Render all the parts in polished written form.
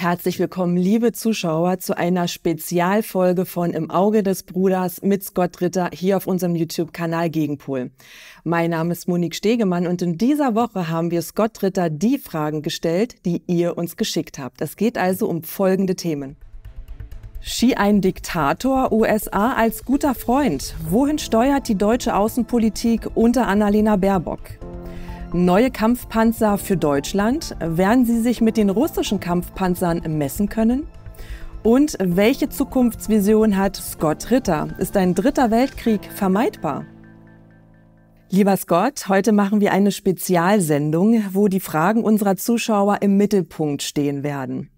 Herzlich willkommen, liebe Zuschauer, zu einer Spezialfolge von Im Auge des Bruders mit Scott Ritter hier auf unserem YouTube-Kanal Gegenpol. Mein Name ist Monique Stegemann und in dieser Woche haben wir Scott Ritter die Fragen gestellt, die ihr uns geschickt habt. Es geht also um folgende Themen. Xi ein Diktator, USA als guter Freund. Wohin steuert die deutsche Außenpolitik unter Annalena Baerbock? Neue Kampfpanzer für Deutschland. Werden sie sich mit den russischen Kampfpanzern messen können? Und welche Zukunftsvision hat Scott Ritter? Ist ein dritter Weltkrieg vermeidbar? Lieber Scott, heute machen wir eine Spezialsendung, wo die Fragen unserer Zuschauer im Mittelpunkt stehen werden.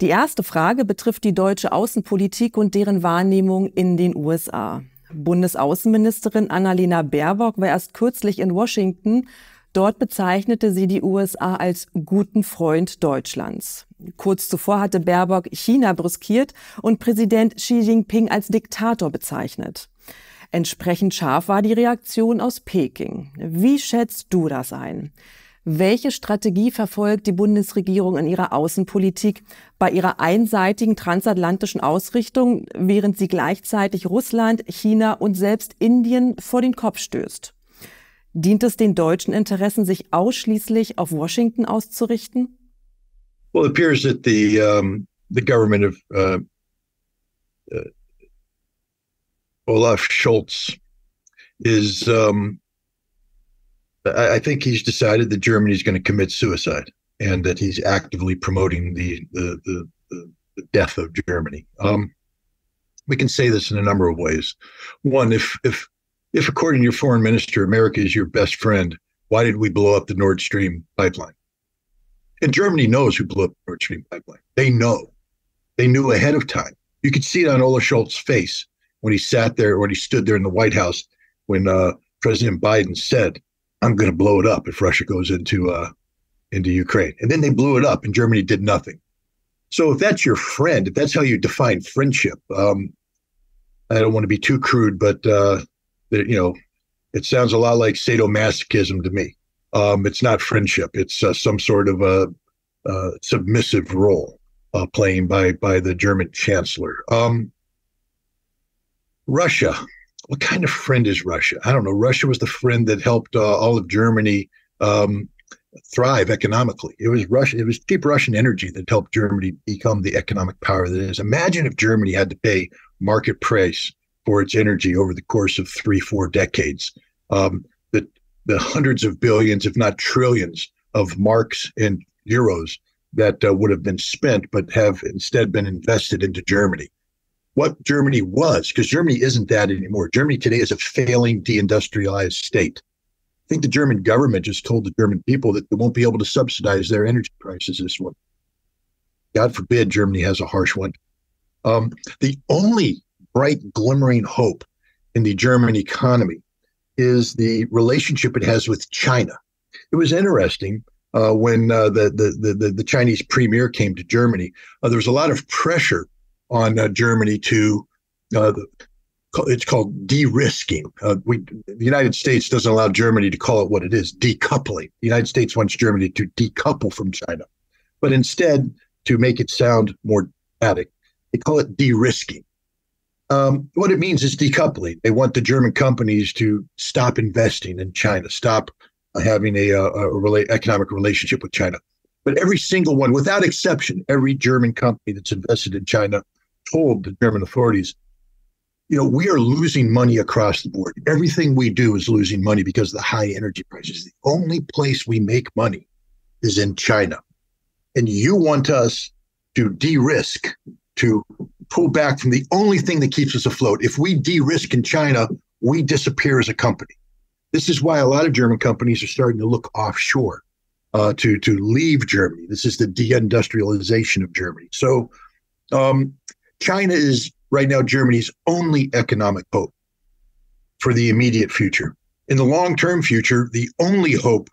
Die erste Frage betrifft die deutsche Außenpolitik und deren Wahrnehmung in den USA. Bundesaußenministerin Annalena Baerbock war erst kürzlich in Washington. Dort bezeichnete sie die USA als guten Freund Deutschlands. Kurz zuvor hatte Baerbock China brüskiert und Präsident Xi Jinping als Diktator bezeichnet. Entsprechend scharf war die Reaktion aus Peking. Wie schätzt du das ein? Welche Strategie verfolgt die Bundesregierung in ihrer Außenpolitik bei ihrer einseitigen transatlantischen Ausrichtung, während sie gleichzeitig Russland, China und selbst Indien vor den Kopf stößt? Dient es den deutschen Interessen, sich ausschließlich auf Washington auszurichten? Well, it appears that the government of Olaf Scholz is, I think he's decided that Germany is going to commit suicide and that he's actively promoting the death of Germany. We can say this in a number of ways. One, if according to your foreign minister, America is your best friend, why did we blow up the Nord Stream pipeline? And Germany knows who blew up the Nord Stream pipeline. They know. They knew ahead of time. You could see it on Olaf Scholz's face when he sat there, when he stood there in the White House, when President Biden said, I'm going to blow it up if Russia goes into Ukraine. And then they blew it up and Germany did nothing. So if that's your friend, if that's how you define friendship, I don't want to be too crude, but it sounds a lot like sadomasochism to me. It's not friendship. It's some sort of a submissive role playing by the German chancellor. Russia. What kind of friend is Russia? I don't know. Russia was the friend that helped all of Germany thrive economically. It was Russia. It was cheap Russian energy that helped Germany become the economic power that it is. Imagine if Germany had to pay market price for its energy over the course of 3-4 decades. The hundreds of billions, if not trillions, of marks and euros that would have been spent, but have instead been invested into Germany. What Germany was, because Germany isn't that anymore. Germany today is a failing deindustrialized state. I think the German government just told the German people that they won't be able to subsidize their energy prices this one. God forbid Germany has a harsh one. The only bright glimmering hope in the German economy is the relationship it has with China. It was interesting when the Chinese premier came to Germany. There was a lot of pressure on Germany to, it's called de-risking. The United States doesn't allow Germany to call it what it is, decoupling. The United States wants Germany to decouple from China. But instead, to make it sound more dramatic, they call it de-risking. What it means is decoupling. They want the German companies to stop investing in China, stop having a economic relationship with China. But every single one, without exception, every German company that's invested in China told the German authorities, we are losing money across the board. Everything we do is losing money because of the high energy prices. The only place we make money is in China. And you want us to de-risk, to pull back from the only thing that keeps us afloat. If we de-risk in China, we disappear as a company. This is why a lot of German companies are starting to look offshore to leave Germany. This is the deindustrialization of Germany. So China is right now Germany's only economic hope for the immediate future. In the long-term future, the only hope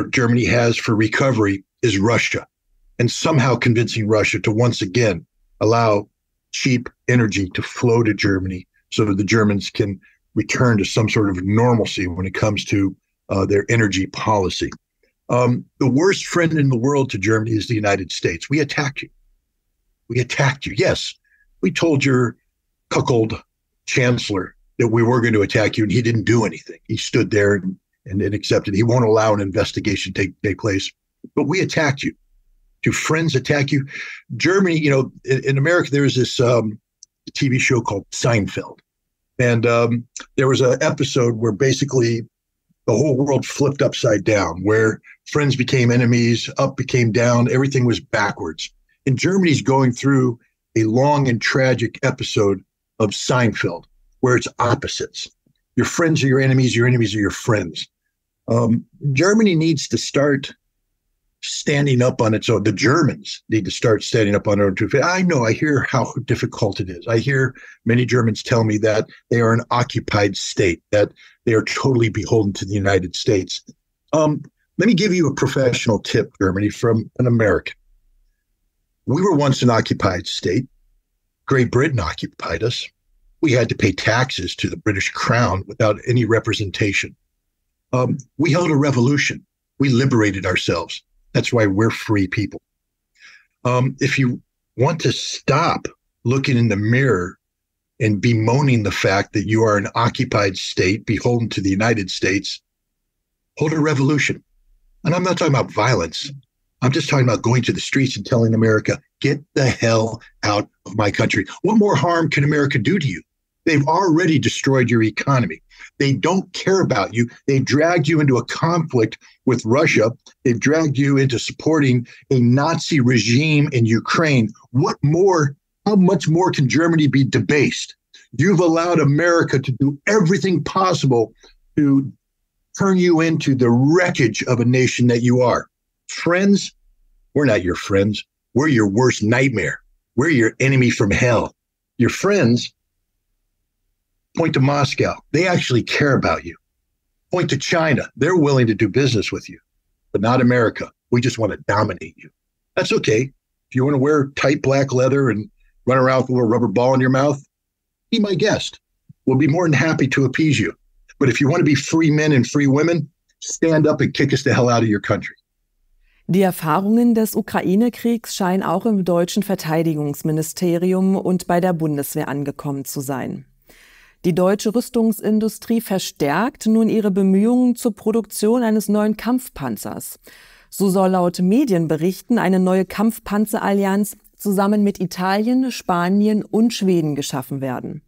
Germany has for recovery is Russia, and somehow convincing Russia to once again allow cheap energy to flow to Germany so that the Germans can return to some sort of normalcy when it comes to their energy policy. The worst friend in the world to Germany is the United States. We attacked you. We attacked you. Yes, we told your cuckold chancellor that we were going to attack you, and he didn't do anything. He stood there and accepted. He won't allow an investigation to take place. But we attacked you. Do friends attack you? Germany, in America, there was this TV show called Seinfeld. And there was an episode where basically the whole world flipped upside down, where friends became enemies, up became down, everything was backwards. And Germany's going through a long and tragic episode of Seinfeld, where it's opposites. Your friends are your enemies are your friends. Germany needs to start standing up on its own. The Germans need to start standing up on their own two feet. I know, I hear how difficult it is. I hear many Germans tell me that they are an occupied state, that they are totally beholden to the United States. Let me give you a professional tip, Germany, from an American. We were once an occupied state. Great Britain occupied us. We had to pay taxes to the British Crown without any representation. We held a revolution. We liberated ourselves. That's why we're free people. If you want to stop looking in the mirror and bemoaning the fact that you are an occupied state beholden to the United States, hold a revolution. And I'm not talking about violence. I'm just talking about going to the streets and telling America, get the hell out of my country. What more harm can America do to you? They've already destroyed your economy. They don't care about you. They dragged you into a conflict with Russia. They've dragged you into supporting a Nazi regime in Ukraine. How much more can Germany be debased? You've allowed America to do everything possible to turn you into the wreckage of a nation that you are. Friends, we're not your friends. We're your worst nightmare. We're your enemy from hell. Your friends, point to Moscow. They actually care about you. Point to China. They're willing to do business with you, but not America. We just want to dominate you. That's okay. If you want to wear tight black leather and run around with a little rubber ball in your mouth, be my guest. We'll be more than happy to appease you. But if you want to be free men and free women, stand up and kick us the hell out of your country. Die Erfahrungen des Ukraine-Kriegs scheinen auch im deutschen Verteidigungsministerium und bei der Bundeswehr angekommen zu sein. Die deutsche Rüstungsindustrie verstärkt nun ihre Bemühungen zur Produktion eines neuen Kampfpanzers. So soll laut Medienberichten eine neue Kampfpanzerallianz zusammen mit Italien, Spanien und Schweden geschaffen werden.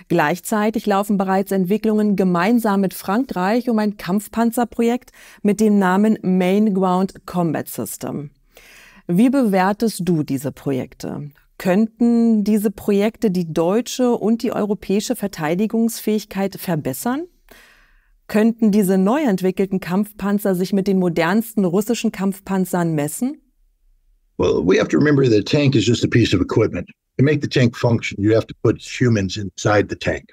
Gleichzeitig laufen bereits Entwicklungen gemeinsam mit Frankreich um ein Kampfpanzerprojekt mit dem Namen Main Ground Combat System. Wie bewertest du diese Projekte? Könnten diese Projekte die deutsche und die europäische Verteidigungsfähigkeit verbessern? Könnten diese neu entwickelten Kampfpanzer sich mit den modernsten russischen Kampfpanzern messen? Well, we have to remember that a tank is just a piece of equipment. To make the tank function, you have to put humans inside the tank.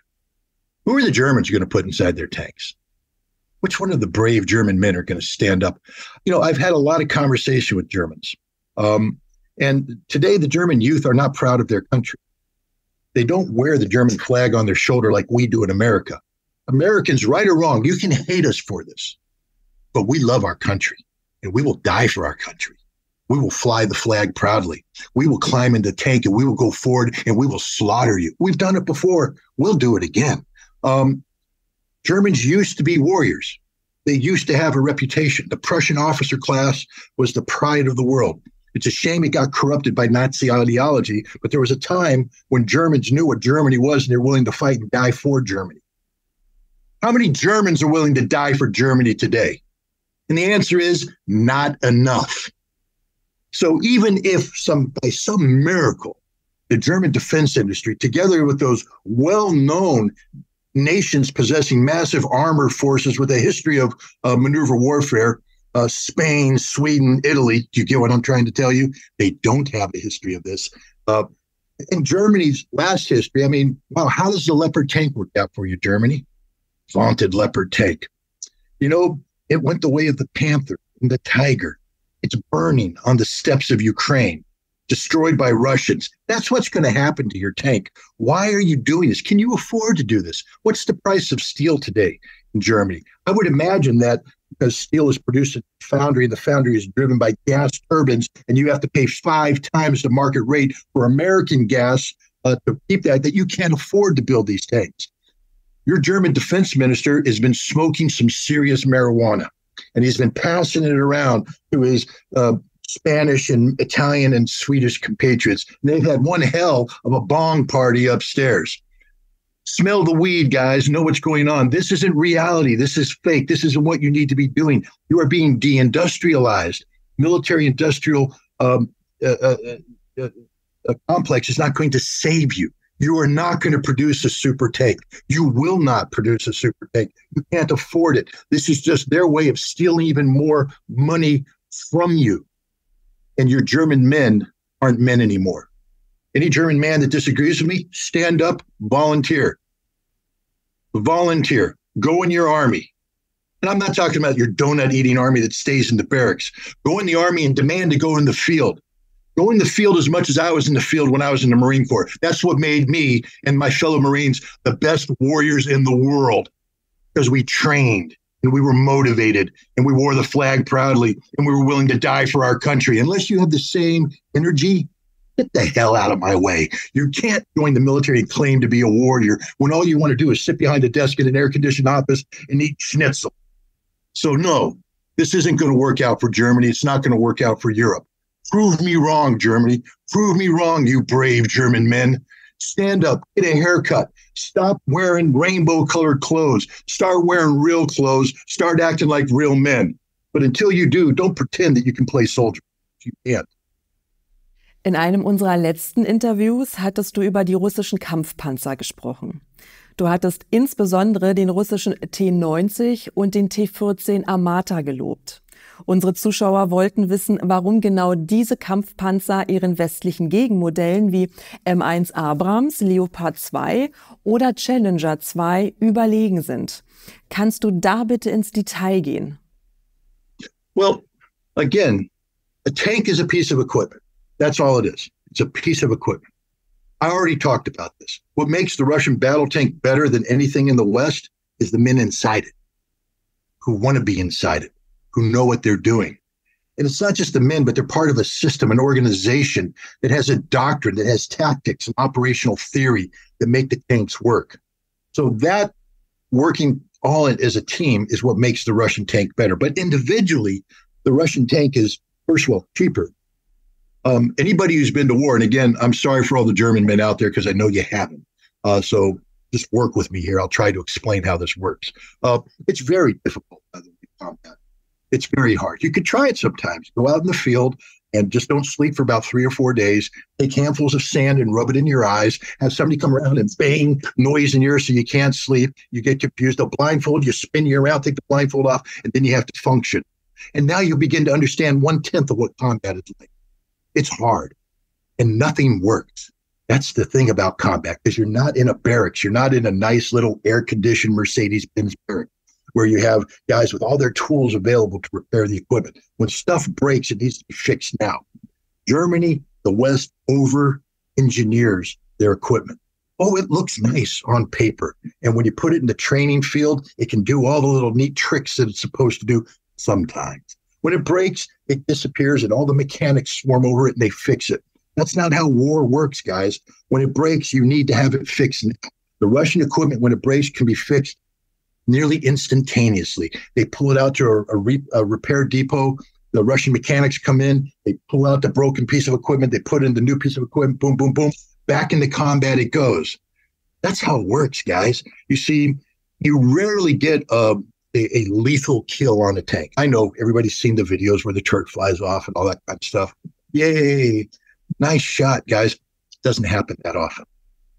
Who are the Germans going to put inside their tanks? Which one of the brave German men are going to stand up? I've had a lot of conversation with Germans. And today, the German youth are not proud of their country. They don't wear the German flag on their shoulder like we do in America. Americans, right or wrong, you can hate us for this, but we love our country, and we will die for our country. We will fly the flag proudly. We will climb in the tank, and we will go forward, and we will slaughter you. We've done it before. We'll do it again. Germans used to be warriors. They used to have a reputation. The Prussian officer class was the pride of the world. It's a shame it got corrupted by Nazi ideology, but there was a time when Germans knew what Germany was, and they're willing to fight and die for Germany. How many Germans are willing to die for Germany today? And the answer is not enough. So even if by some miracle, the German defense industry, together with those well-known nations possessing massive armor forces with a history of maneuver warfare, Spain, Sweden, Italy. Do you get what I'm trying to tell you? They don't have a history of this. In Germany's last history, wow, how does the Leopard tank work out for you, Germany? Vaunted Leopard tank. It went the way of the Panther and the Tiger. It's burning on the steppes of Ukraine, destroyed by Russians. That's what's going to happen to your tank. Why are you doing this? Can you afford to do this? What's the price of steel today in Germany? I would imagine that because steel is produced at the foundry, and the foundry is driven by gas turbines, and you have to pay 5 times the market rate for American gas to keep that you can't afford to build these tanks. Your German defense minister has been smoking some serious marijuana, and he's been passing it around to his Spanish and Italian and Swedish compatriots. And they've had one hell of a bong party upstairs. Smell the weed, guys. Know what's going on. This isn't reality. This is fake. This isn't what you need to be doing. You are being deindustrialized. Military-industrial complex is not going to save you. You are not going to produce a super tank. You will not produce a super tank. You can't afford it. This is just their way of stealing even more money from you. And your German men aren't men anymore. Any German man that disagrees with me, stand up, volunteer. Volunteer. Go in your army. And I'm not talking about your donut-eating army that stays in the barracks. Go in the army and demand to go in the field. Go in the field as much as I was in the field when I was in the Marine Corps. That's what made me and my fellow Marines the best warriors in the world, because we trained and we were motivated and we wore the flag proudly and we were willing to die for our country. Unless you have the same energy, get the hell out of my way. You can't join the military and claim to be a warrior when all you want to do is sit behind a desk in an air-conditioned office and eat schnitzel. So no, this isn't going to work out for Germany. It's not going to work out for Europe. Prove me wrong, Germany. Prove me wrong, you brave German men. Stand up, get a haircut. Stop wearing rainbow-colored clothes. Start wearing real clothes. Start acting like real men. But until you do, don't pretend that you can play soldier. You can't. In einem unserer letzten Interviews hattest du über die russischen Kampfpanzer gesprochen. Du hattest insbesondere den russischen T-90 und den T-14 Armata gelobt. Unsere Zuschauer wollten wissen, warum genau diese Kampfpanzer ihren westlichen Gegenmodellen wie M1 Abrams, Leopard 2 oder Challenger 2 überlegen sind. Kannst du da bitte ins Detail gehen? Well, again, a tank is a piece of equipment. That's all it is. It's a piece of equipment. I already talked about this. What makes the Russian battle tank better than anything in the West is the men inside it, who want to be inside it, who know what they're doing. And it's not just the men, but they're part of a system, an organization that has a doctrine, that has tactics and operational theory that make the tanks work. So that working all as a team is what makes the Russian tank better. But individually, the Russian tank is, first of all, cheaper. Anybody who's been to war, and again, I'm sorry for all the German men out there because I know you haven't. So just work with me here. I'll try to explain how this works. It's very difficult, by the way, combat. It's very hard. You could try it sometimes. Go out in the field and just don't sleep for about 3 or 4 days. Take handfuls of sand and rub it in your eyes. Have somebody come around and bang noise in your ear so you can't sleep. You get confused. They'll blindfold you, spin you around, take the blindfold off, and then you have to function. And now you begin to understand 1/10 of what combat is like. It's hard and nothing works. That's the thing about combat, because you're not in a barracks. You're not in a nice little air-conditioned Mercedes-Benz barracks where you have guys with all their tools available to repair the equipment. When stuff breaks, it needs to be fixed now. Germany, the West, over-engineers their equipment. Oh, it looks nice on paper. And when you put it in the training field, it can do all the little neat tricks that it's supposed to do sometimes. When it breaks, it disappears and all the mechanics swarm over it and they fix it. That's not how war works, guys. When it breaks, you need to have it fixed now. The Russian equipment, when it breaks, can be fixed nearly instantaneously. They pull it out to a repair depot. The Russian mechanics come in. They pull out the broken piece of equipment. They put in the new piece of equipment. Boom, boom, boom. Back into combat it goes. That's how it works, guys. You see, you rarely get a lethal kill on a tank. I know everybody's seen the videos where the turret flies off and all that kind of stuff. Yay, nice shot, guys. It doesn't happen that often.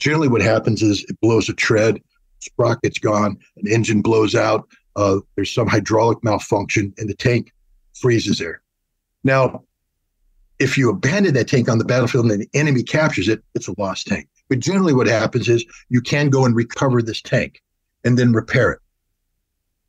Generally what happens is it blows a tread, sprocket's gone, an engine blows out, there's some hydraulic malfunction, and the tank freezes there. Now, if you abandon that tank on the battlefield and the enemy captures it, it's a lost tank. But generally what happens is you can go and recover this tank and then repair it.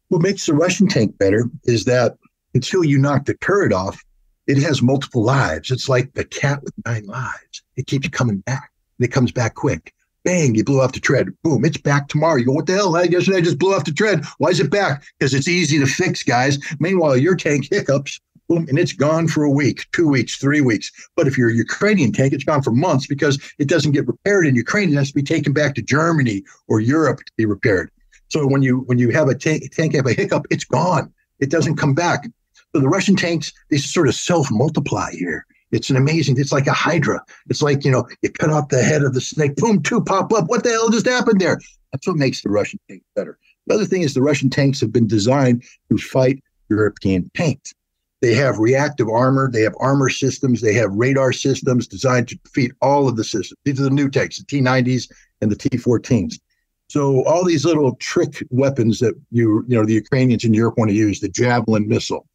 What makes the Russian tank better is that until you knock the turret off, it has multiple lives. It's like the cat with 9 lives. It keeps coming back, and it comes back quick. Bang, you blew off the tread. Boom, it's back tomorrow. You go, what the hell? Yesterday I just blew off the tread. Why is it back? Because it's easy to fix, guys. Meanwhile, your tank hiccups, boom, and it's gone for a week, 2 weeks, 3 weeks. But if you're a Ukrainian tank, it's gone for months because it doesn't get repaired in Ukraine. It has to be taken back to Germany or Europe to be repaired. So when you have a tank have a hiccup, it's gone. It doesn't come back. So the Russian tanks, they sort of self-multiply here. It's it's like a hydra. It's like, you cut off the head of the snake, boom, two pop up. What the hell just happened there? That's what makes the Russian tank better. The other thing is the Russian tanks have been designed to fight European tanks. They have reactive armor. They have armor systems. They have radar systems designed to defeat all of the systems. These are the new tanks, the T-90s and the T-14s. So all these little trick weapons that the Ukrainians in Europe want to use, the Javelin missile,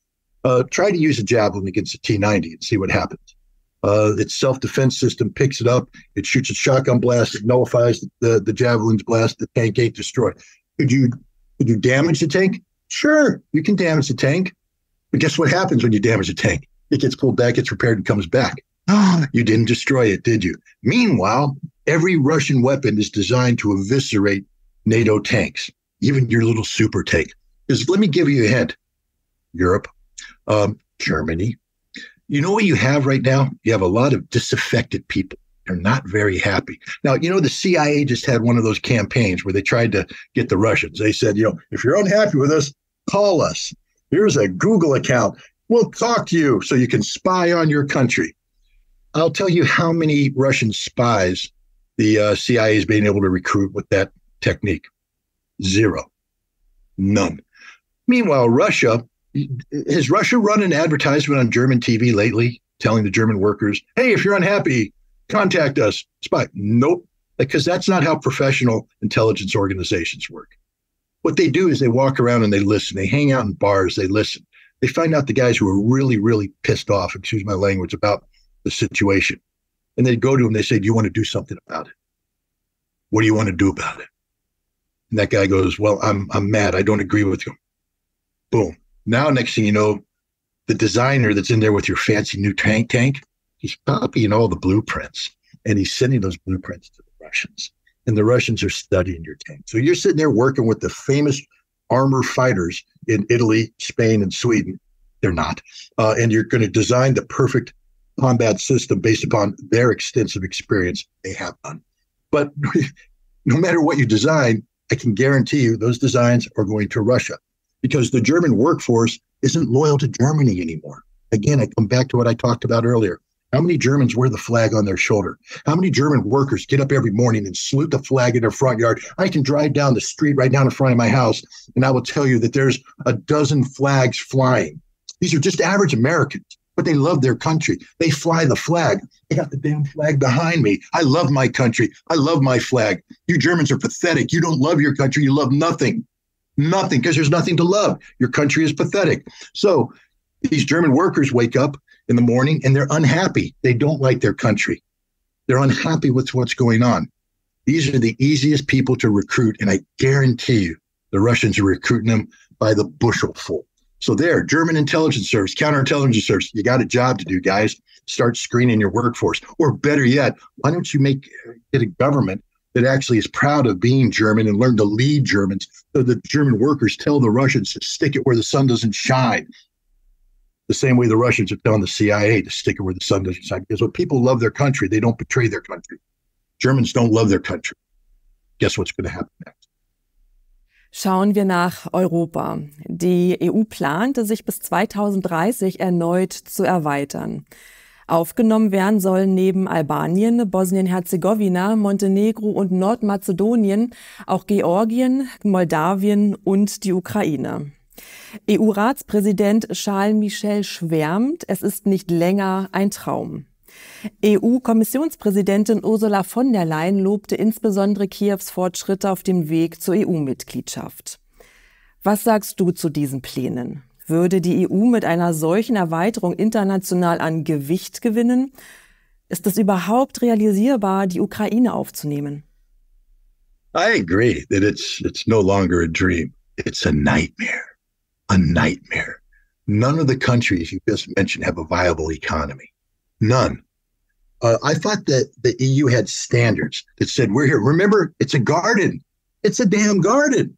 try to use a Javelin against a T-90 and see what happens. Its self-defense system picks it up. It shoots a shotgun blast. It nullifies the Javelin's blast. The tank ain't destroyed. Could you damage the tank? Sure, you can damage the tank. But guess what happens when you damage a tank? It gets pulled back, gets repaired, and comes back. You didn't destroy it, did you? Meanwhile, every Russian weapon is designed to eviscerate NATO tanks, even your little super tank. Because let me give you a hint. Europe, Germany. You know what you have right now? You have a lot of disaffected people. They're not very happy. Now, the CIA just had one of those campaigns where they tried to get the Russians. They said, if you're unhappy with us, call us. Here's a Google account. We'll talk to you so you can spy on your country. I'll tell you how many Russian spies the CIA has been able to recruit with that technique. 0. None. Meanwhile, Russia, has Russia run an advertisement on German TV lately telling the German workers, hey, if you're unhappy, contact us, spy? Nope, because that's not how professional intelligence organizations work. What they do is they walk around and they listen. They hang out in bars, they listen. They find out the guys who are really, really pissed off, excuse my language, about the situation. And they go to him, they say, do you want to do something about it? What do you want to do about it? And that guy goes, well, I'm mad. I don't agree with you. Boom. Now, next thing you know, the designer that's in there with your fancy new tank, he's copying all the blueprints. And he's sending those blueprints to the Russians. And the Russians are studying your tank. So you're sitting there working with the famous armor fighters in Italy, Spain, and Sweden. They're not. And you're going to design the perfect combat system based upon their extensive experience. They have none. But no matter what you design, I can guarantee you those designs are going to Russia because the German workforce isn't loyal to Germany anymore. Again, I come back to what I talked about earlier. How many Germans wear the flag on their shoulder? How many German workers get up every morning and salute the flag in their front yard? I can drive down the street right down in front of my house, and I will tell you that there's a dozen flags flying. These are just average Americans, but they love their country. They fly the flag. I got the damn flag behind me. I love my country. I love my flag. You Germans are pathetic. You don't love your country. You love nothing. Nothing, because there's nothing to love. Your country is pathetic. So these German workers wake up in the morning and they're unhappy. They don't like their country. They're unhappy with what's going on. These are the easiest people to recruit. And I guarantee you, the Russians are recruiting them by the bushel-full. So there, German intelligence service, counterintelligence service, you got a job to do, guys. Start screening your workforce. Or better yet, why don't you get a government that actually is proud of being German and learn to lead Germans so the German workers tell the Russians to stick it where the sun doesn't shine. The same way the Russians are telling the CIA to stick it where the sun doesn't shine. Because when people love their country, they don't betray their country. Germans don't love their country. Guess what's going to happen next? Schauen wir nach Europa. Die EU plante, sich bis 2030 erneut zu erweitern. Aufgenommen werden sollen neben Albanien, Bosnien-Herzegowina, Montenegro und Nordmazedonien auch Georgien, Moldawien und die Ukraine. EU-Ratspräsident Charles Michel schwärmt, es ist nicht länger ein Traum. EU-Kommissionspräsidentin Ursula von der Leyen lobte insbesondere Kiews Fortschritte auf dem Weg zur EU-Mitgliedschaft. Was sagst du zu diesen Plänen? Würde die EU mit einer solchen Erweiterung international an Gewicht gewinnen? Ist es überhaupt realisierbar, die Ukraine aufzunehmen? I agree that it's no longer a dream. It's a nightmare. A nightmare. None of the countries you just mentioned have a viable economy. None. I thought that the EU had standards that said, we're here. Remember, it's a garden. It's a damn garden.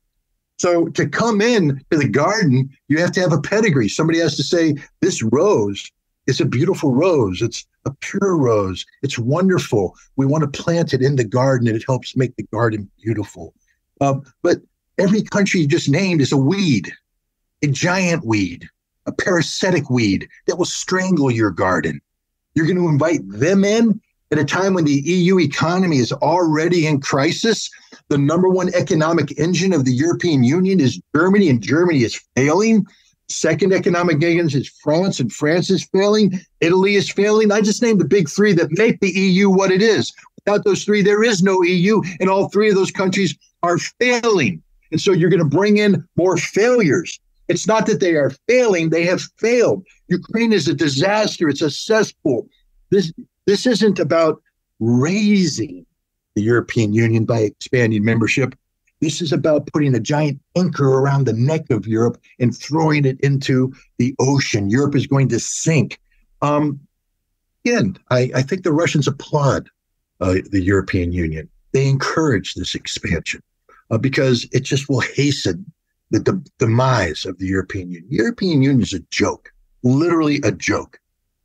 So to come in to the garden, you have to have a pedigree. Somebody has to say, this rose is a beautiful rose. It's a pure rose. It's wonderful. We want to plant it in the garden, and it helps make the garden beautiful. But every country you just named is a weed, a giant weed, a parasitic weed that will strangle your garden. You're going to invite them in at a time when the EU economy is already in crisis. The number one economic engine of the European Union is Germany, and Germany is failing. Second economic engine is France, and France is failing. Italy is failing. I just named the big three that make the EU what it is. Without those three, there is no EU, and all three of those countries are failing. And so you're going to bring in more failures. It's not that they are failing, they have failed. Ukraine is a disaster. It's a cesspool. This isn't about raising the European Union by expanding membership. This is about putting a giant anchor around the neck of Europe and throwing it into the ocean. Europe is going to sink. Again, I think the Russians applaud the European Union. They encourage this expansion because it just will hasten the demise of the European Union. The European Union is a joke, literally a joke.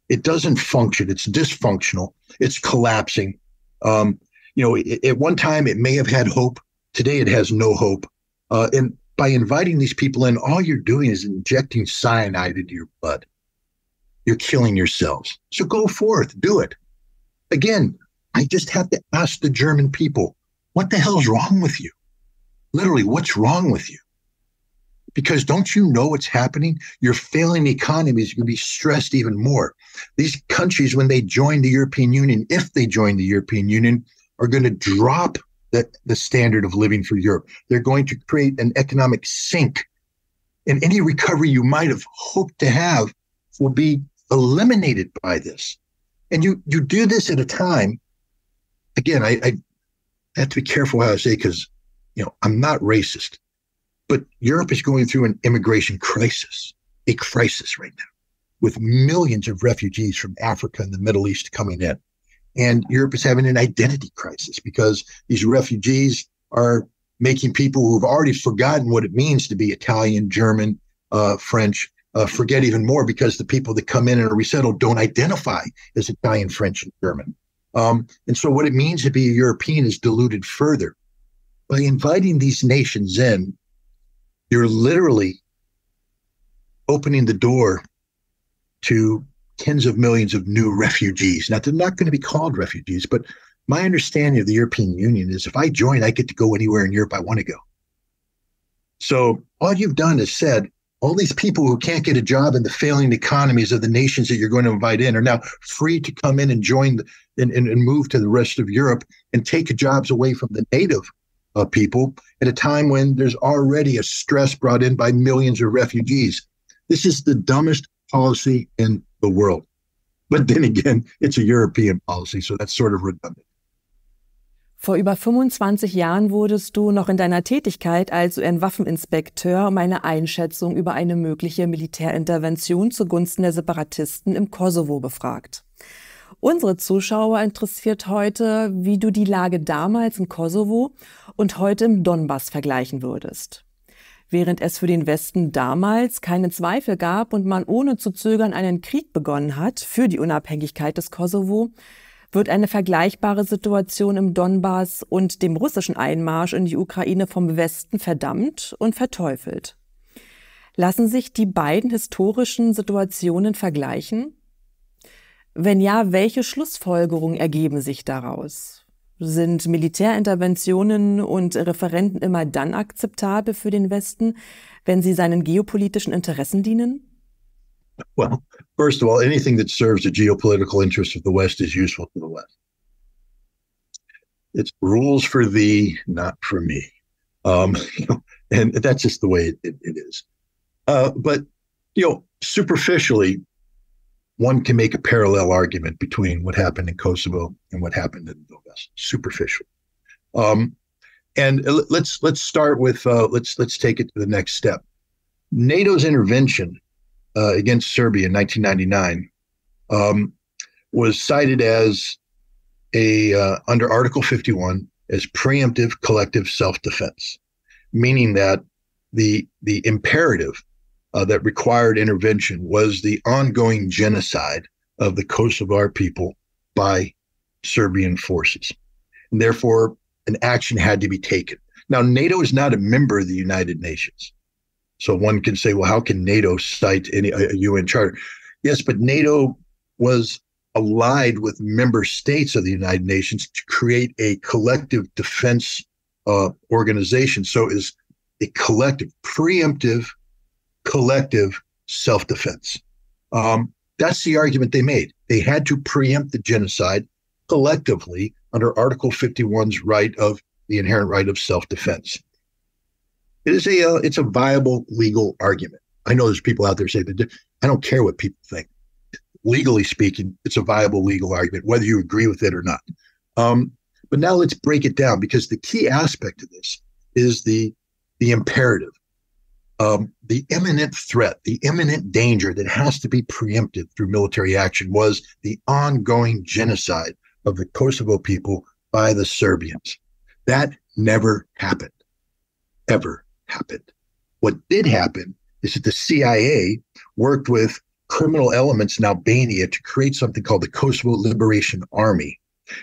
It doesn't function. It's dysfunctional. It's collapsing. At one time, it may have had hope. Today, it has no hope. And by inviting these people in, all you're doing is injecting cyanide into your blood. You're killing yourselves. So go forth, do it. Again, I just have to ask the German people, what the hell's wrong with you? Literally, what's wrong with you? Because don't you know what's happening? Your failing economy is going to be stressed even more. These countries, when they join the European Union, if they join the European Union, are going to drop the standard of living for Europe. They're going to create an economic sink. And any recovery you might have hoped to have will be eliminated by this. And you do this at a time, again, I have to be careful how I say, because I'm not racist. But Europe is going through an immigration crisis, a crisis right now, with millions of refugees from Africa and the Middle East coming in. And Europe is having an identity crisis because these refugees are making people who have already forgotten what it means to be Italian, German, French, forget even more because the people that come in and are resettled don't identify as Italian, French, and German. And so what it means to be a European is diluted further. By inviting these nations in, you're literally opening the door to tens of millions of new refugees. Now, they're not going to be called refugees, but my understanding of the European Union is if I join, I get to go anywhere in Europe I want to go. So all you've done is said, all these people who can't get a job in the failing economies of the nations that you're going to invite in are now free to come in and join and move to the rest of Europe and take jobs away from the native people at a time when there's already a stress brought in by millions of refugees. This is the dumbest policy in the world. But then again, it's a European policy, so that's sort of redundant. Vor über 25 Jahren wurdest du noch in deiner Tätigkeit als UN-Waffeninspekteur um eine Einschätzung über eine mögliche Militärintervention zugunsten der Separatisten im Kosovo befragt. Unsere Zuschauer interessiert heute, wie du die Lage damals im Kosovo und heute im Donbass vergleichen würdest. Während es für den Westen damals keine Zweifel gab und man ohne zu zögern einen Krieg begonnen hat für die Unabhängigkeit des Kosovo, wird eine vergleichbare Situation im Donbass und dem russischen Einmarsch in die Ukraine vom Westen verdammt und verteufelt. Lassen sich die beiden historischen Situationen vergleichen? Wenn ja, welche Schlussfolgerungen ergeben sich daraus? Sind Militärinterventionen und Referenden immer dann akzeptabel für den Westen, wenn sie seinen geopolitischen Interessen dienen? Well, first of all, anything that serves the geopolitical interests of the West is useful to the West. It's rules for thee, not for me. And that's just the way it is. But, superficially, one can make a parallel argument between what happened in Kosovo and what happened in Donbass, superficially. And let's start with let's take it to the next step. NATO's intervention against Serbia in 1999 was cited as under Article 51 as preemptive collective self-defense, meaning that the imperative that required intervention was the ongoing genocide of the Kosovar people by Serbian forces. And therefore, an action had to be taken. Now, NATO is not a member of the United Nations. So one can say, well, how can NATO cite a UN charter? Yes, but NATO was allied with member states of the United Nations to create a collective defense organization. So it is a collective, preemptive, collective self-defense. That's the argument they made. They had to preempt the genocide collectively under Article 51's the inherent right of self-defense. It's a viable legal argument. I know there's people out there say that I don't care what people think. Legally speaking, it's a viable legal argument, whether you agree with it or not. But now let's break it down, because the key aspect of this is the imperative. The imminent threat, the imminent danger that has to be preempted through military action was the ongoing genocide of the Kosovo people by the Serbians. That never happened, ever happened. What did happen is that the CIA worked with criminal elements in Albania to create something called the Kosovo Liberation Army.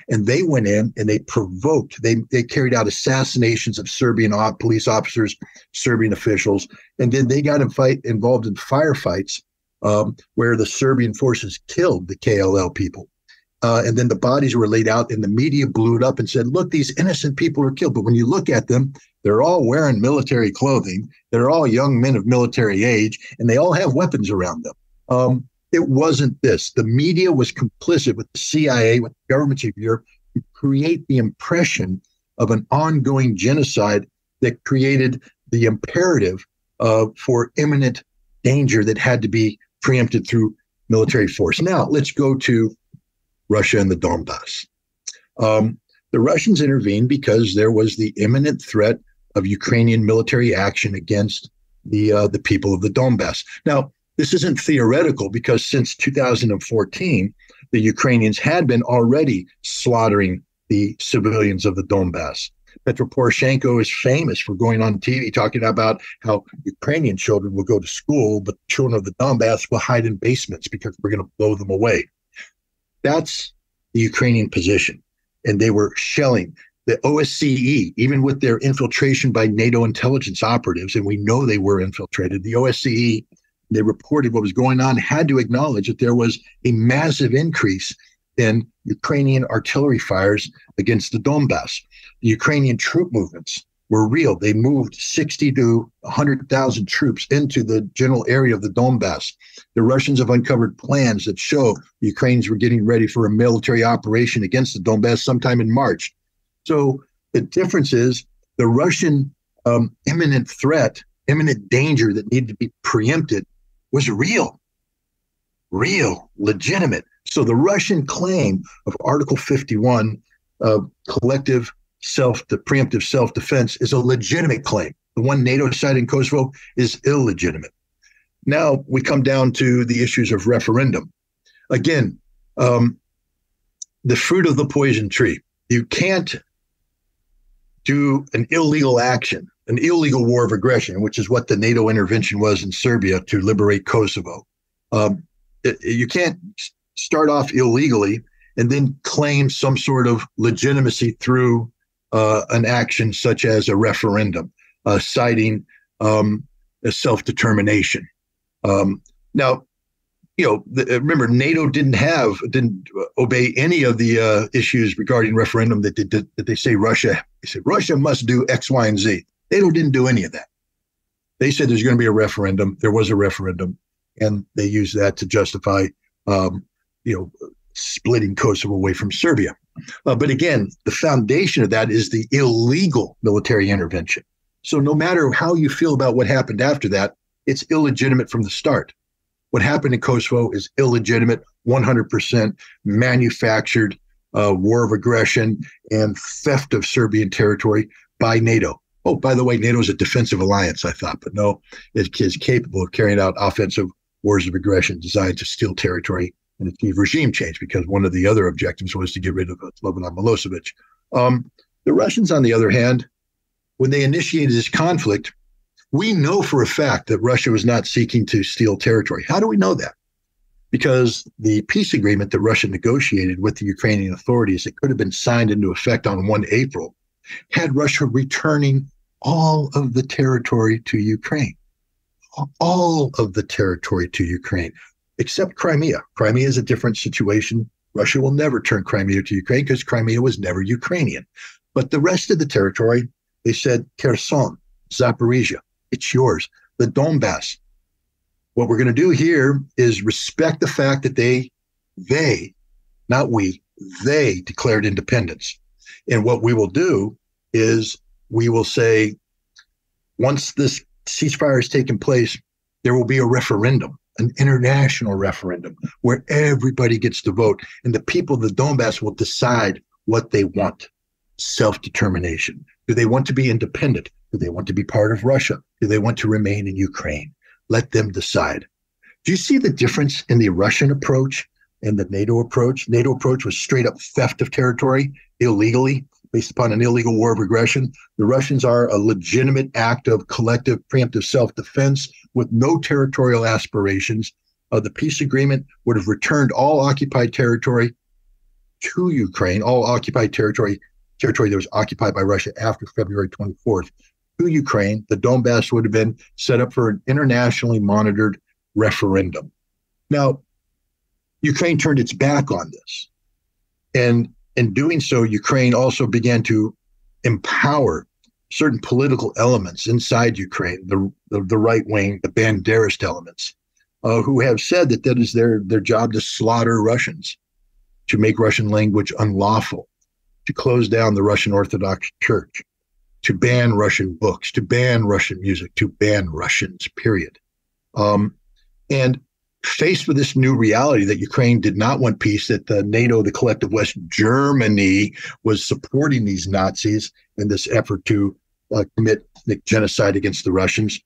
And they went in and they provoked, they carried out assassinations of Serbian police officers, Serbian officials, and then they got involved in firefights where the Serbian forces killed the KLL people. And then the bodies were laid out and the media blew it up and said, look, these innocent people are killed. But when you look at them, they're all wearing military clothing. They're all young men of military age, and they all have weapons around them. It wasn't this. The media was complicit with the CIA, with the governments of Europe, to create the impression of an ongoing genocide that created the imperative for imminent danger that had to be preempted through military force. Now, let's go to Russia and the Donbass. The Russians intervened because there was the imminent threat of Ukrainian military action against the people of the Donbass. Now, this isn't theoretical, because since 2014, the Ukrainians had been already slaughtering the civilians of the Donbass. Petro Poroshenko is famous for going on TV talking about how Ukrainian children will go to school, but children of the Donbass will hide in basements because we're going to blow them away. That's the Ukrainian position. And they were shelling the OSCE, even with their infiltration by NATO intelligence operatives, and we know they were infiltrated. The OSCE, they reported what was going on, had to acknowledge that there was a massive increase in Ukrainian artillery fires against the Donbass. The Ukrainian troop movements were real. They moved 60 to 100,000 troops into the general area of the Donbass. The Russians have uncovered plans that show the Ukrainians were getting ready for a military operation against the Donbass sometime in March. So the difference is the Russian imminent threat, imminent danger that needed to be preempted was real, legitimate. So the Russian claim of Article 51 of collective the preemptive self-defense is a legitimate claim. The one NATO cited in Kosovo is illegitimate. Now we come down to the issues of referendum. Again, the fruit of the poison tree. You can't do an illegal action, an illegal war of aggression, which is what the NATO intervention was in Serbia to liberate Kosovo. You can't start off illegally and then claim some sort of legitimacy through an action such as a referendum, citing a self-determination. Now, remember, NATO didn't obey any of the issues regarding referendum that they say Russia. They said Russia must do X, Y, and Z. NATO didn't do any of that. They said there's going to be a referendum. There was a referendum, and they used that to justify, splitting Kosovo away from Serbia. But again, the foundation of that is the illegal military intervention. So no matter how you feel about what happened after that, it's illegitimate from the start. What happened in Kosovo is illegitimate, 100% manufactured war of aggression and theft of Serbian territory by NATO. Oh, by the way, NATO is a defensive alliance, I thought, but no, it is capable of carrying out offensive wars of aggression designed to steal territory and achieve regime change, because one of the other objectives was to get rid of Slobodan Milosevic. The Russians, on the other hand, when they initiated this conflict, we know for a fact that Russia was not seeking to steal territory. How do we know that? Because the peace agreement that Russia negotiated with the Ukrainian authorities, that could have been signed into effect on 1 April, had Russia returning all of the territory to Ukraine. All of the territory to Ukraine, except Crimea. Crimea is a different situation. Russia will never turn Crimea to Ukraine because Crimea was never Ukrainian. But the rest of the territory, they said, Kherson, Zaporizhia, it's yours. The Donbass. What we're going to do here is respect the fact that they, not we, they declared independence. And what we will do is we will say, once this ceasefire has taken place, there will be a referendum, an international referendum, where everybody gets to vote. And the people of the Donbass will decide what they want. Self-determination. Do they want to be independent? Do they want to be part of Russia? Do they want to remain in Ukraine? Let them decide. Do you see the difference in the Russian approach and the NATO approach? NATO approach was straight up theft of territory illegally, based upon an illegal war of aggression. The Russians are a legitimate act of collective preemptive self-defense with no territorial aspirations. The peace agreement would have returned all occupied territory to Ukraine, all occupied territory that was occupied by Russia after February 24th, to Ukraine. The Donbass would have been set up for an internationally monitored referendum. Now, Ukraine turned its back on this. And in doing so, Ukraine also began to empower certain political elements inside Ukraine, the right wing, the Banderist elements, who have said that that is their job to slaughter Russians, to make Russian language unlawful, to close down the Russian Orthodox Church, to ban Russian books, to ban Russian music, to ban Russians, period. And faced with this new reality that Ukraine did not want peace, that the NATO, the collective West, Germany, was supporting these Nazis in this effort to commit genocide against the Russians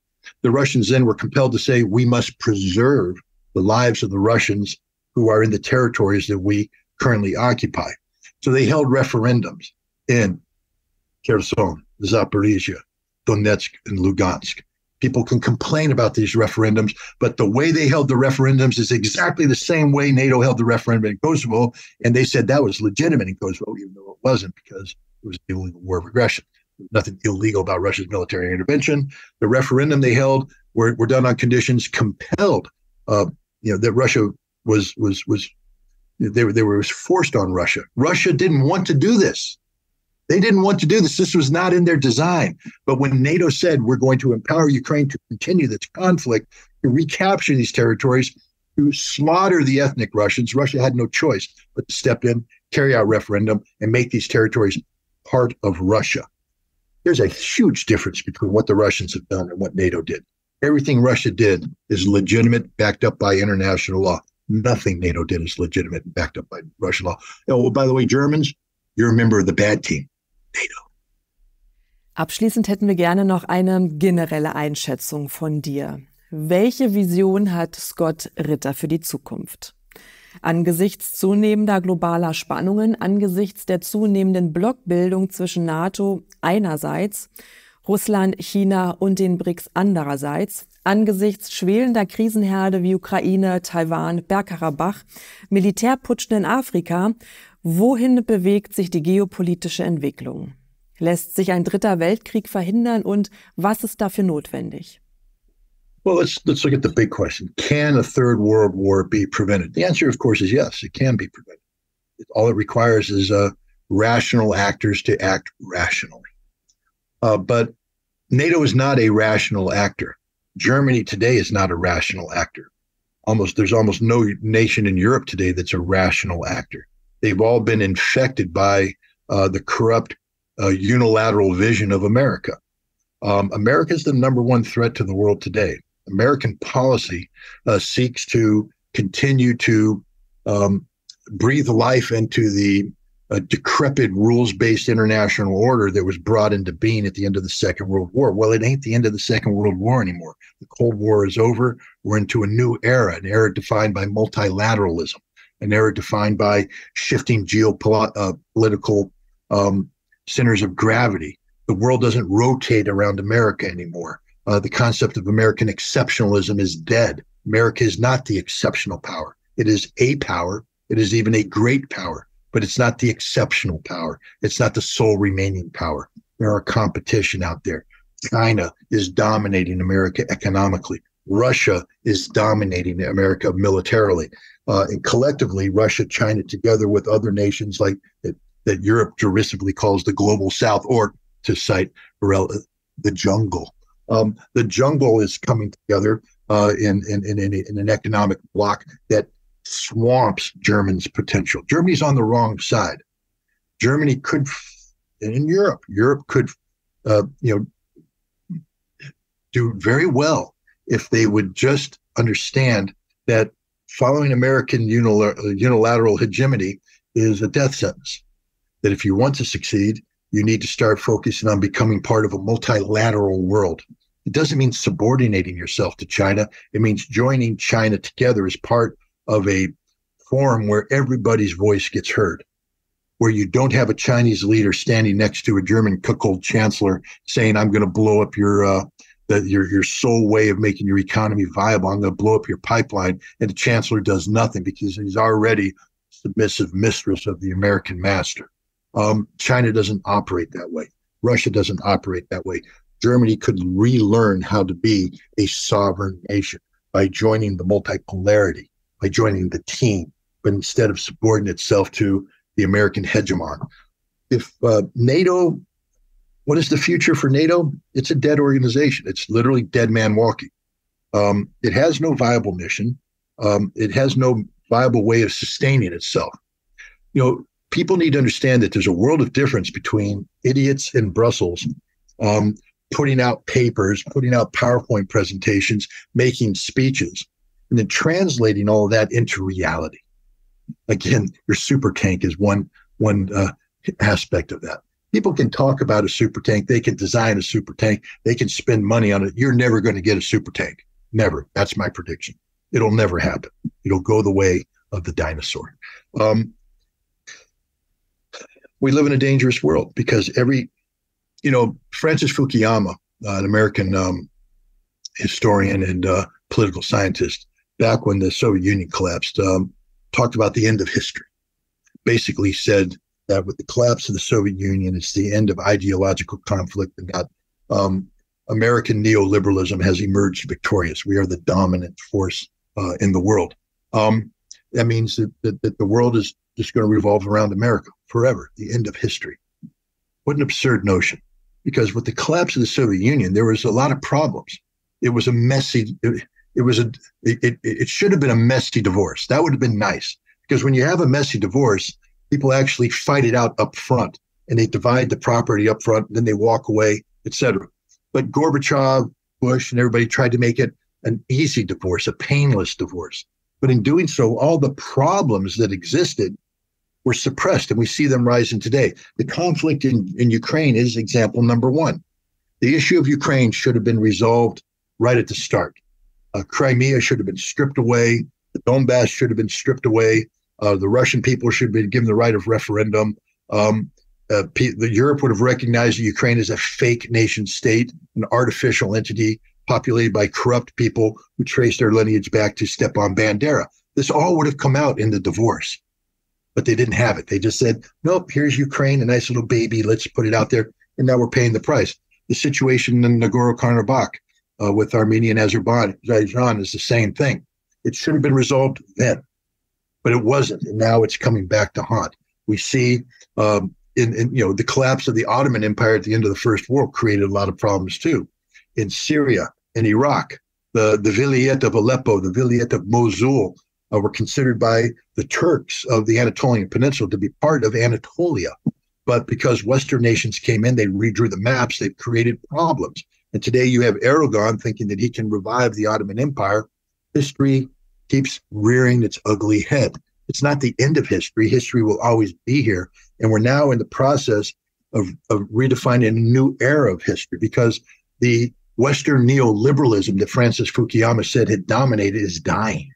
then were compelled to say, we must preserve the lives of the Russians who are in the territories that we currently occupy. So they held referendums in Kherson, Zaporizhia, Donetsk, and Lugansk. People can complain about these referendums, but the way they held the referendums is exactly the same way NATO held the referendum in Kosovo, and they said that was legitimate in Kosovo, even though it wasn't, because it was an illegal war of aggression. There was nothing illegal about Russia's military intervention. The referendum they held were done on conditions compelled, that Russia they were forced on Russia. Russia didn't want to do this. They didn't want to do this. This was not in their design. But when NATO said, we're going to empower Ukraine to continue this conflict, to recapture these territories, to slaughter the ethnic Russians, Russia had no choice but to step in, carry out referendum, and make these territories part of Russia. There's a huge difference between what the Russians have done and what NATO did. Everything Russia did is legitimate, backed up by international law. Nothing NATO did is legitimate and backed up by Russian law. Oh, by the way, Germans, you're a member of the bad team. NATO. Abschließend hätten wir gerne noch eine generelle Einschätzung von dir. Welche Vision hat Scott Ritter für die Zukunft? Angesichts zunehmender globaler Spannungen, angesichts der zunehmenden Blockbildung zwischen NATO einerseits, Russland, China und den BRICS andererseits, angesichts schwelender Krisenherde wie Ukraine, Taiwan, Bergkarabach, Militärputschen in Afrika, wohin bewegt sich die geopolitische Entwicklung? Lässt sich ein dritter Weltkrieg verhindern und was ist dafür notwendig? Well, let's look at the big question. Can a third world war be prevented? The answer, of course, is yes, it can be prevented. All it requires is rational actors to act rationally. But NATO is not a rational actor. Germany today is not a rational actor. There's almost no nation in Europe today that's a rational actor. They've all been infected by the corrupt unilateral vision of America. America is the number one threat to the world today. American policy seeks to continue to breathe life into the decrepit rules-based international order that was brought into being at the end of the Second World War. Well, it ain't the end of the Second World War anymore. The Cold War is over. We're into a new era, an era defined by multilateralism. an era defined by shifting geopolitical centers of gravity. The world doesn't rotate around America anymore. The concept of American exceptionalism is dead. America is not the exceptional power. It is a power. It is even a great power, but it's not the exceptional power. It's not the sole remaining power. There are competition out there. China is dominating America economically. Russia is dominating America militarily. And collectively, Russia, China, together with other nations like that Europe derisively calls the global south, or to cite the jungle. The jungle is coming together in an economic bloc that swamps Germany's potential. Germany's on the wrong side. Germany could, and in Europe could, do very well if they would just understand that following American unilateral hegemony is a death sentence. That if you want to succeed, you need to start focusing on becoming part of a multilateral world. It doesn't mean subordinating yourself to China. It means joining China together as part of a forum where everybody's voice gets heard, where you don't have a Chinese leader standing next to a German cuckold chancellor saying, I'm going to blow up your sole way of making your economy viable. I'm going to blow up your pipeline. And the chancellor does nothing because he's already submissive mistress of the American master. China doesn't operate that way. Russia doesn't operate that way. Germany could relearn how to be a sovereign nation by joining the multipolarity, by joining the team, but instead of subordinating itself to the American hegemon. If NATO, what is the future for NATO? It's a dead organization. It's literally dead man walking. It has no viable mission. It has no viable way of sustaining itself. People need to understand that there's a world of difference between idiots in Brussels putting out papers, putting out PowerPoint presentations, making speeches, and then translating all of that into reality. Again, your super tank is one aspect of that. People can talk about a super tank. They can design a super tank. They can spend money on it. You're never going to get a super tank. Never. That's my prediction. It'll never happen. It'll go the way of the dinosaur. We live in a dangerous world because Francis Fukuyama, an American historian and political scientist, back when the Soviet Union collapsed, talked about the end of history. Basically said that with the collapse of the Soviet Union, it's the end of ideological conflict, and that American neoliberalism has emerged victorious. We are the dominant force in the world. That means that the world is just going to revolve around America forever, the end of history. What an absurd notion. Because with the collapse of the Soviet Union, there was a lot of problems. It was a messy, it should have been a messy divorce. That would have been nice. Because when you have a messy divorce, people actually fight it out up front, and they divide the property up front, and then they walk away, etc. But Gorbachev, Bush, and everybody tried to make it an easy divorce, a painless divorce. But in doing so, all the problems that existed were suppressed, and we see them rising today. The conflict in Ukraine is example number one. The issue of Ukraine should have been resolved right at the start. Crimea should have been stripped away. The Donbass should have been stripped away. The Russian people should have been given the right of referendum. Europe would have recognized that Ukraine as a fake nation state, an artificial entity populated by corrupt people who trace their lineage back to Stepan Bandera. This all would have come out in the divorce. But they didn't have it. They just said, nope, here's Ukraine, a nice little baby. Let's put it out there. And now we're paying the price. The situation in Nagorno-Karabakh with Armenia and Azerbaijan is the same thing. It should have been resolved then, but it wasn't. And now it's coming back to haunt. We see the collapse of the Ottoman Empire at the end of the First World created a lot of problems too. In Syria, in Iraq, the Vilayet of Aleppo, the Vilayet of Mosul, were considered by the Turks of the Anatolian Peninsula to be part of Anatolia. But because Western nations came in, they redrew the maps, they've created problems. And today you have Erdogan thinking that he can revive the Ottoman Empire. History keeps rearing its ugly head. It's not the end of history. History will always be here. And we're now in the process of redefining a new era of history, because the Western neoliberalism that Francis Fukuyama said had dominated is dying.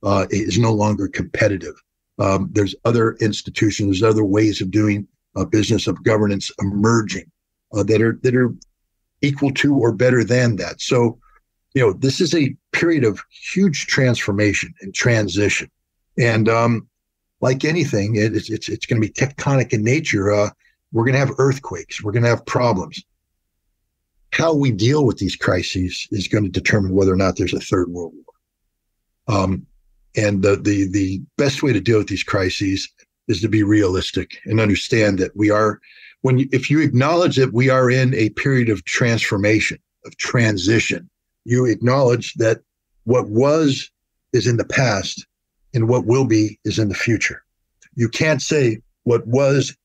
It is no longer competitive. There's other institutions, there's other ways of doing business, of governance emerging that are equal to or better than that. So, this is a period of huge transformation and transition. And like anything, it's going to be tectonic in nature. We're going to have earthquakes. We're going to have problems. How we deal with these crises is going to determine whether or not there's a third world war. And the best way to deal with these crises is to be realistic and understand that if you acknowledge that we are in a period of transformation, of transition, you acknowledge that what was is in the past and what will be is in the future. You can't say what was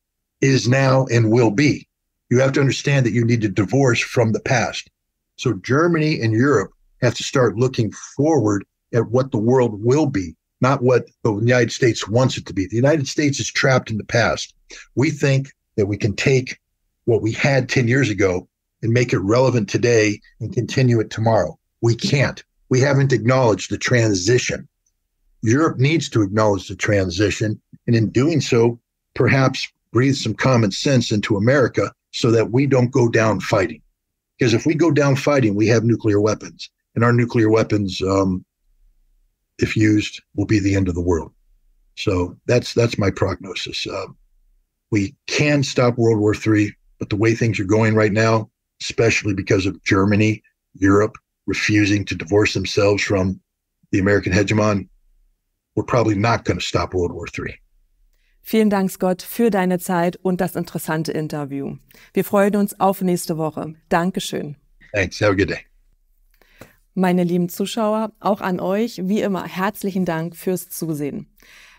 is now and will be. You have to understand that you need to divorce from the past. So Germany and Europe have to start looking forward at what the world will be, not what the United States wants it to be. The United States is trapped in the past. We think that we can take what we had 10 years ago and make it relevant today and continue it tomorrow. We can't. We haven't acknowledged the transition. Europe needs to acknowledge the transition, and in doing so, perhaps breathe some common sense into America so that we don't go down fighting. Because if we go down fighting, we have nuclear weapons, and our nuclear weapons, if used, will be the end of the world. So that's my prognosis. We can stop World War III, but the way things are going right now, especially because of Germany, Europe refusing to divorce themselves from the American hegemon, we're probably not going to stop World War III. Vielen Dank, Scott, für deine Zeit und das interessante Interview. Wir freuen uns auf nächste Woche. Dankeschön. Thanks. Have a good day. Meine lieben Zuschauer, auch an euch, wie immer, herzlichen Dank fürs Zusehen.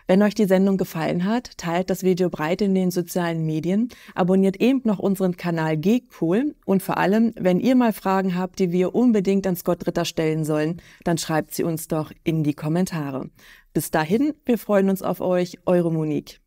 Wenn euch die Sendung gefallen hat, teilt das Video breit in den sozialen Medien, abonniert eben noch unseren Kanal Geekpool und vor allem, wenn ihr mal Fragen habt, die wir unbedingt an Scott Ritter stellen sollen, dann schreibt sie uns doch in die Kommentare. Bis dahin, wir freuen uns auf euch, eure Monique.